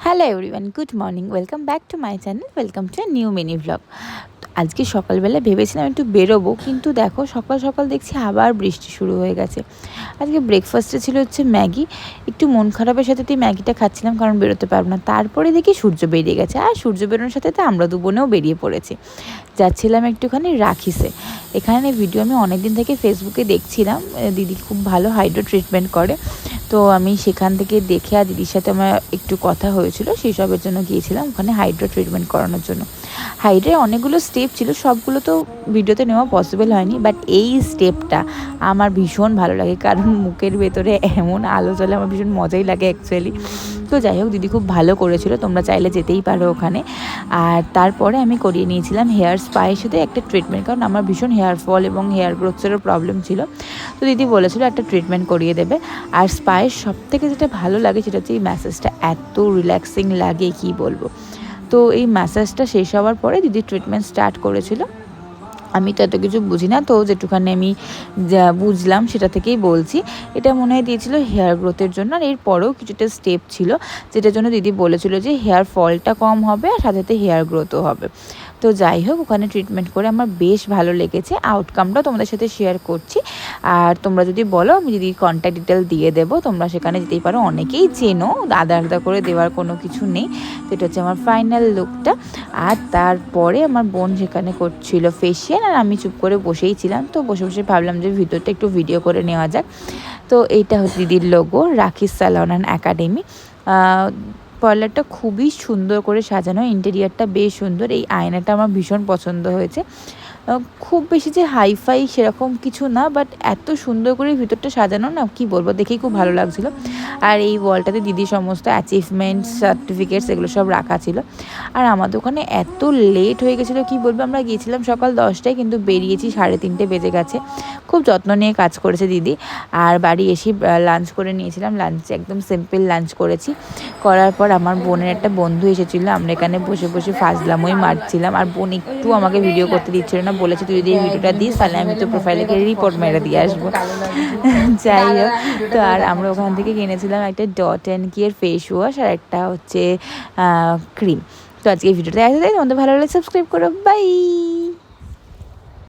Hello everyone, good morning. Welcome back to my channel, welcome to new mini vlog. আজকে সকালবেলা ভেবেছিলাম একটু বেরোবো, কিন্তু দেখো সকাল সকাল দেখছি আবার বৃষ্টি শুরু হয়ে গেছে। আজকে ব্রেকফাস্টে ছিল হচ্ছে ম্যাগি। একটু মন খারাপের সাথে ম্যাগিটা খাচ্ছিলাম, কারণ বেরোতে পারবো না। তারপরে দেখি সূর্য বেরিয়ে গেছে, আর সূর্য বেরোনোর সাথে আমরা দু বোনেও বেরিয়ে পড়েছি। যাচ্ছিলাম একটুখানি রাখিসে। এখানে ভিডিও আমি অনেক দিন থেকে ফেসবুকে দেখছিলাম, দিদি খুব ভালো হাইড্রো ট্রিটমেন্ট করে। তো আমি সেখান থেকে দেখে আর দিদির সাথে আমার একটু কথা হয়েছিল, সেই সবের জন্য গিয়েছিলাম ওখানে হাইড্রো ট্রিটমেন্ট করানোর জন্য। হাইড্রে অনেকগুলো স্টেপ ছিল, সবগুলো তো ভিডিওতে নেওয়া পসিবল হয়নি, বাট এই স্টেপটা আমার ভীষণ ভালো লাগে, কারণ মুখের ভেতরে এমন আলো জ্বলে, আমার ভীষণ মজাই লাগে অ্যাকচুয়ালি। তো যাই হোক, দিদি খুব ভালো করেছিল, তোমরা চাইলে যেতেই পারো ওখানে। আর তারপরে আমি করিয়ে নিয়েছিলাম হেয়ার স্পায়ের সাথে একটা ট্রিটমেন্ট, কারণ আমার ভীষণ হেয়ার ফল এবং হেয়ার গ্রোথসেরও প্রবলেম ছিল। তো দিদি বলেছিল একটা ট্রিটমেন্ট করিয়ে দেবে। আর স্পায়ের সবথেকে যেটা ভালো লাগে সেটা হচ্ছে এই ম্যাসেজটা এত রিল্যাক্সিং লাগে, কি বলবো। তো এই ম্যাসাজটা শেষ হওয়ার পরে দিদি ট্রিটমেন্ট স্টার্ট করেছিল। আমি তো এত কিছু বুঝি না, তো যেটুখানি আমি যা বুঝলাম সেটা থেকেই বলছি। এটা মনে হয় দিয়েছিল হেয়ার গ্রোথের জন্য, আর এরপরেও কিছুটা স্টেপ ছিল যেটার জন্য দিদি বলেছিল যে হেয়ার ফলটা কম হবে আর সাথে সাথে হেয়ার গ্রোথও হবে। তো যাই হোক, ওখানে ট্রিটমেন্ট করে আমার বেশ ভালো লেগেছে। আউটকামটাও তোমাদের সাথে শেয়ার করছি। আর তোমরা যদি বলো, আমি দিদির কন্ট্যাক্ট ডিটেল দিয়ে দেবো, তোমরা সেখানে যেতেই পারো। অনেকেই চেনো, আলাদা আলাদা করে দেওয়ার কোনো কিছু নেই। তো এটা হচ্ছে আমার ফাইনাল লুকটা। আর তারপরে আমার বোন সেখানে করছিল ফেসিয়াল, আর আমি চুপ করে বসেই ছিলাম। তো বসে বসে ভাবলাম যে ভিডিওটা একটু ভিডিও করে নেওয়া যাক। তো এইটা হচ্ছে দিদির লোগো, রাখিস স্যালন অ্যান্ড একাডেমি। পার্লারটা খুবই সুন্দর করে সাজানো, ইন্টেরিয়ারটা বেশ সুন্দর। এই আয়নাটা আমার ভীষণ পছন্দ হয়েছে। খুব বেশি যে হাইফাই সেরকম কিছু না, বাট এত সুন্দর করে ভিতরটা সাজানো, না কি বলবো, দেখেই খুব ভালো লাগছিল। আর এই ওয়ালটাতে দিদির সমস্ত অ্যাচিভমেন্টস, সার্টিফিকেটস এগুলো সব রাখা ছিল। আর আমাদের ওখানে এত লেট হয়ে গেছিলো, কি বলবো। আমরা গিয়েছিলাম সকাল 10টায়, কিন্তু বেরিয়েছি 3:30 বেজে গেছে। খুব যত্ন নিয়ে কাজ করেছে দিদি। আর বাড়ি এসে লাঞ্চ করে নিয়েছিলাম। লাঞ্চে একদম সিম্পল লাঞ্চ করেছি। করার পর আমার বোনের একটা বন্ধু এসেছিলো, আমরা এখানে বসে বসে ফাজলামই মারছিলাম। আর বোন একটু আমাকে ভিডিও করতে দিচ্ছিল না, বলেছে তুই যদি এই ভিডিওটা দিস তাহলে আমি তো প্রোফাইলে গিয়ে রিপোর্ট মেরে দিয়ে আসবো। যাই হোক, তো আর আমরা ওখান থেকে কিনেছিলাম একটা ডট অ্যান্ড কিয়ের ফেস ওয়াশ, আর একটা হচ্ছে ক্রিম। তো আজকে এই ভিডিওটা দেখা যায়, তোমাদের ভালো লাগলে সাবস্ক্রাইব করো। বাই।